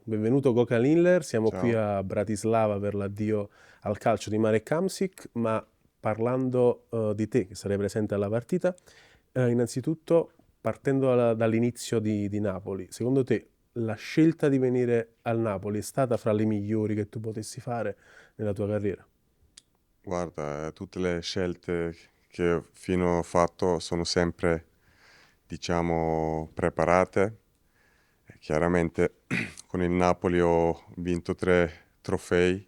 benvenuto Gokan Lindler, siamo qui Ciao. a Bratislava per l'addio al calcio di Marek Hamsik, ma parlando di te che sarai presente alla partita, innanzitutto partendo dall'inizio di Napoli, secondo te la scelta di venire al Napoli è stata fra le migliori che tu potessi fare nella tua carriera? Guarda, tutte le scelte che fino ho fatto sono sempre, diciamo, preparate. Chiaramente con il Napoli ho vinto 3 trofei,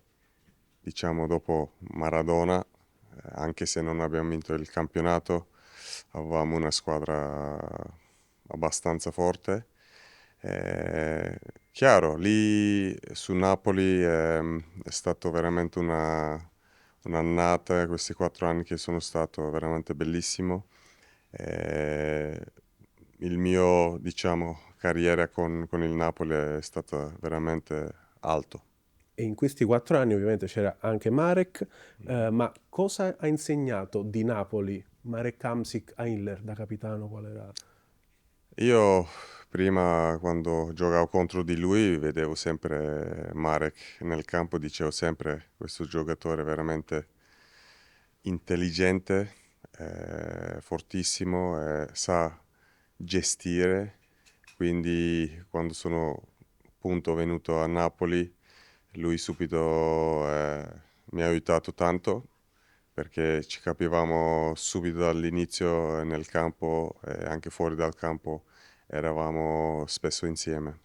diciamo, dopo Maradona, anche se non abbiamo vinto il campionato, avevamo una squadra abbastanza forte. Eh, Chiaro, lì su Napoli è stato veramente un'annata, questi 4 anni che sono stato veramente bellissimo. Eh, il mio, diciamo, carriera con il Napoli è stata veramente alto. E in questi 4 anni ovviamente c'era anche Marek, ma cosa ha insegnato di Napoli Marek Hamsik a Hiller da capitano? Qual era? Io prima, quando giocavo contro di lui, vedevo sempre Marek nel campo, dicevo sempre questo giocatore veramente intelligente, fortissimo, sa gestire. Quindi quando sono appunto venuto a Napoli, lui subito mi ha aiutato tanto perché ci capivamo subito dall'inizio nel campo e anche fuori dal campo eravamo spesso insieme.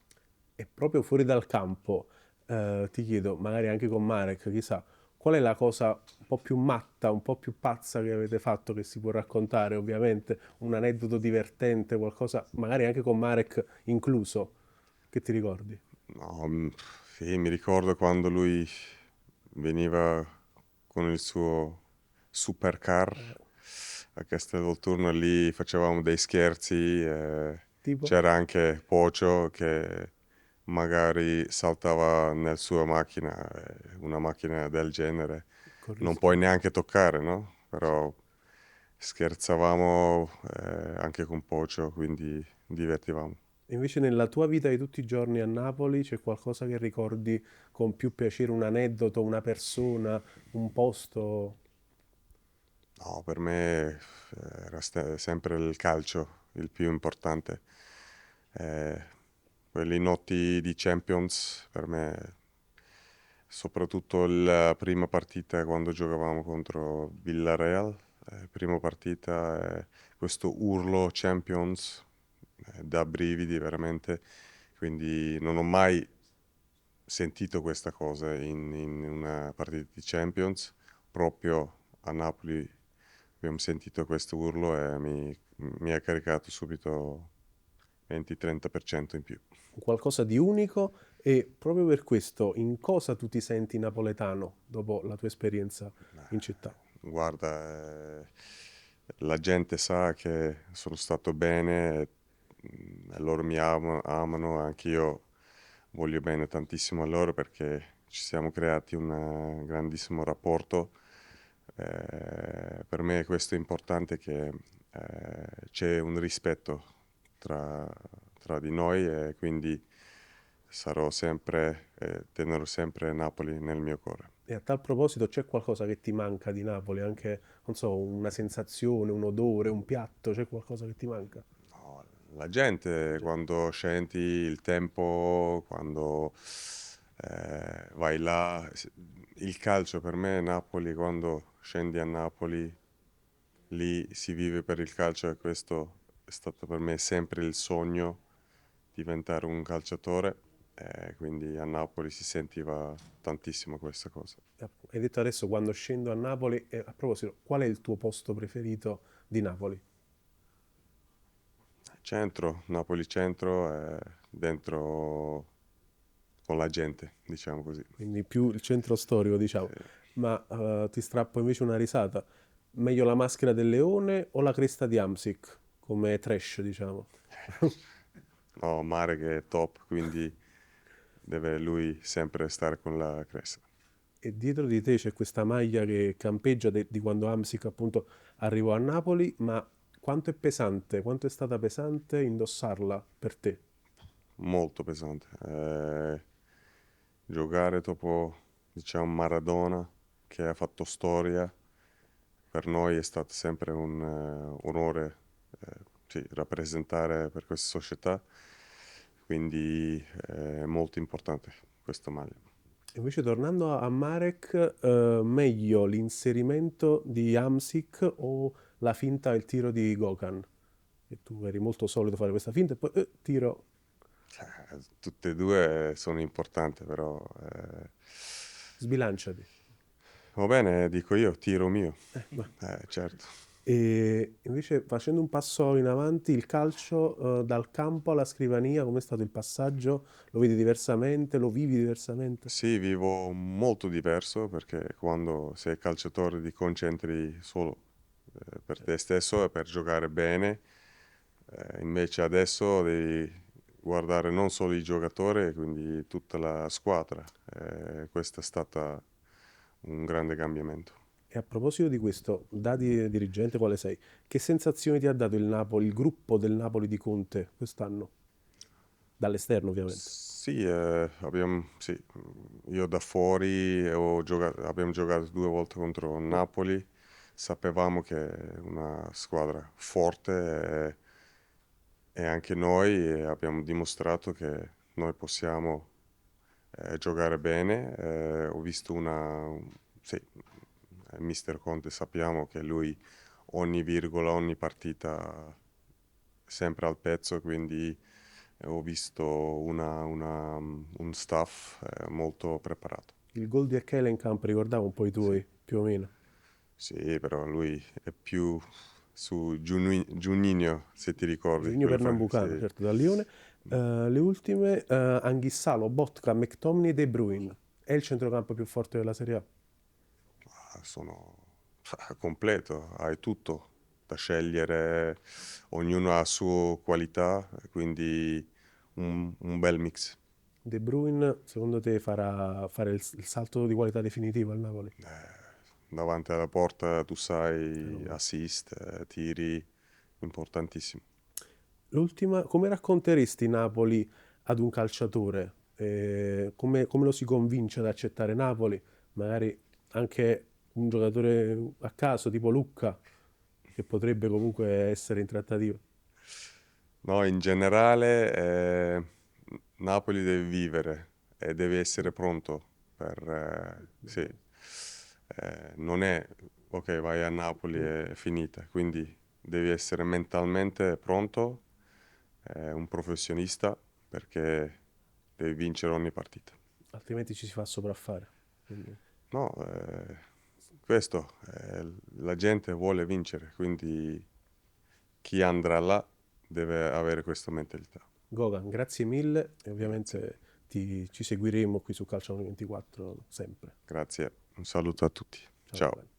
E proprio fuori dal campo, ti chiedo, magari anche con Marek, chissà, qual è la cosa un po' più matta, un po' più pazza che avete fatto che si può raccontare, ovviamente, un aneddoto divertente, qualcosa, magari anche con Marek incluso, che ti ricordi? No, sì, mi ricordo quando lui veniva con il suo supercar a Castel Volturno, lì facevamo dei scherzi, Tipo? c'era anche Pocio che magari saltava nella sua macchina, una macchina del genere, Con non rischio. puoi neanche toccare, no? Però scherzavamo anche con Pocio, quindi divertivamo. Invece nella tua vita di tutti i giorni a Napoli c'è qualcosa che ricordi con più piacere, un aneddoto, una persona, un posto? No, per me era sempre il calcio il più importante. Eh, Quelli notti di Champions per me, soprattutto la prima partita quando giocavamo contro Villarreal, prima partita, questo urlo Champions da brividi veramente, quindi non ho mai sentito questa cosa in una partita di Champions, proprio a Napoli abbiamo sentito questo urlo e mi ha caricato subito 20-30% in più. Qualcosa di unico e proprio per questo in cosa tu ti senti napoletano dopo la tua esperienza in città? Guarda, la gente sa che sono stato bene e loro mi amano, anche io voglio bene tantissimo a loro perché ci siamo creati un grandissimo rapporto. Per me questo è importante che c'è un rispetto tra, tra di noi e quindi sarò sempre, tenerò sempre Napoli nel mio cuore. E a tal proposito c'è qualcosa che ti manca di Napoli, anche, non so, una sensazione, un odore, un piatto, c'è qualcosa che ti manca? No, la gente quando scendi il tempo, quando vai là, il calcio per me, Napoli, quando scendi a Napoli, lì si vive per il calcio e questo è stato per me sempre il sogno, diventare un calciatore, quindi a Napoli si sentiva tantissimo questa cosa. Hai detto adesso quando scendo a Napoli, e a proposito, qual è il tuo posto preferito di Napoli? Centro, Napoli centro, dentro con la gente, diciamo così. Quindi più il centro storico, diciamo. Ma ti strappo invece una risata. Meglio la maschera del leone o la cresta di Amsic, come trash, diciamo? No, Mare che è top, quindi deve lui sempre stare con la cresta. E dietro di te c'è questa maglia che campeggia di quando Amsic appunto arrivò a Napoli, ma quanto è pesante, quanto è stata pesante indossarla per te? Molto pesante. giocare dopo, diciamo, Maradona, che ha fatto storia, per noi è stato sempre un onore sì, rappresentare per questa società, quindi è molto importante questo maglia. Invece tornando a Marek, meglio l'inserimento di Hamsik o la finta e il tiro di Gokan? E tu eri molto solito fare questa finta e poi tiro. Tutte e due sono importanti, però Sbilanciati. va bene, dico io, tiro mio. Ma- Certo. E invece facendo un passo in avanti, il calcio dal campo alla scrivania, com'è stato il passaggio? Lo vedi diversamente? Lo vivi diversamente? Sì, vivo molto diverso perché quando sei calciatore ti concentri solo per te stesso e per giocare bene, invece adesso devi guardare non solo il giocatore, quindi tutta la squadra. Questo è stato un grande cambiamento. E a proposito di questo, da dirigente quale sei, che sensazioni ti ha dato il Napoli, il gruppo del Napoli di Conte quest'anno? Dall'esterno, ovviamente. Sì, sì, io da fuori abbiamo giocato 2 volte contro Napoli, sapevamo che è una squadra forte e anche noi abbiamo dimostrato che noi possiamo giocare bene. Ho visto sì, Mister Conte sappiamo che lui ogni virgola, ogni partita è sempre al pezzo, quindi ho visto un staff molto preparato. Il gol di Camp ricordava un po' i Sì, tuoi, più o meno. sì, però lui è più su Juninho, se ti ricordi. Giugno Pernambucano, Sì. certo, da Lione. Le ultime, Anghissalo, Botka, McTominay e De Bruyne. È il centrocampo più forte della Serie A. Sono completo, hai tutto da scegliere, ognuno ha la sua qualità, quindi un bel mix. De Bruyne, secondo te, farà fare il salto di qualità definitivo al Napoli? Davanti alla porta tu sai, Fenomeno. assist, tiri, importantissimo. L'ultima, come racconteresti Napoli ad un calciatore? Come lo si convince ad accettare Napoli? Magari anche un giocatore a caso, tipo Lucca, che potrebbe comunque essere in trattativa. No, in generale Napoli deve vivere e deve essere pronto sì. Non è ok, vai a Napoli e è finita, quindi devi essere mentalmente pronto, un professionista perché devi vincere ogni partita. Altrimenti ci si fa sopraffare. Quindi, No, questo, la gente vuole vincere, quindi chi andrà là deve avere questa mentalità. Gogan, grazie mille e Grazie, ovviamente ci seguiremo qui su Calcio 24 sempre. grazie. Un saluto a tutti. Ciao Ciao. Giovanni.